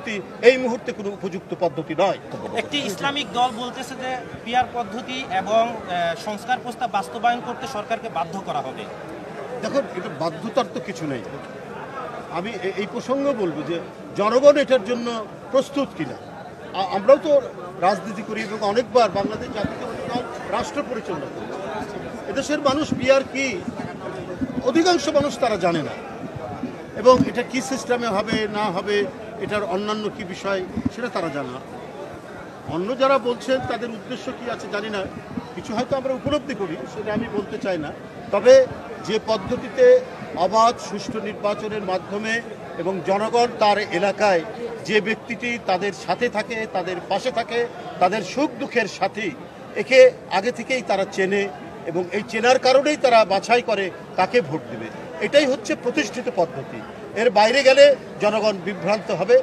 পদ্ধতি এই মুহূর্তে কোনো উপযুক্ত পদ্ধতি নয়। একটি ইসলামিক দল বলতেছে যে পিআর পদ্ধতি এবং সংস্কার প্রস্তাব বাস্তবায়ন করতে সরকারকে বাধ্য করা হবে। দেখুন, এটা বাধ্যতার তো কিছু নেই। আমি এই প্রসঙ্গে বলবো যে জনগণ এটার জন্য প্রস্তুত কিনা। আমরাও তো রাজনীতি করি এবং অনেকবার বাংলাদেশ জাতীয়তাবাদী দল রাষ্ট্র পরিচালনা করি। এদেশের মানুষ পিআর কি, অধিকাংশ মানুষ তারা জানে না, এবং এটা কি সিস্টেমে হবে না হবে, এটার অন্যান্য কি বিষয় সেটা তারা জানে না। অন্য যারা বলছেন তাদের উদ্দেশ্য কি আছে জানি না, কিছু হয়তো আমরা উপলব্ধি করি, সেটা আমি বলতে চাই না। তবে যে পদ্ধতিতে অবাধ সুষ্ঠু নির্বাচনের মাধ্যমে এবং জনগণ তার এলাকায় যে ব্যক্তিটি তাদের সাথে থাকে, তাদের পাশে থাকে, তাদের সুখ দুঃখের সাথী, একে আগে থেকেই তারা চেনে এবং এই চেনার কারণেই তারা বাছাই করে তাকে ভোট দেবে, এটাই হচ্ছে প্রতিষ্ঠিত পদ্ধতি। এর বাইরে গেলে জনগণ বিভ্রান্ত হবে।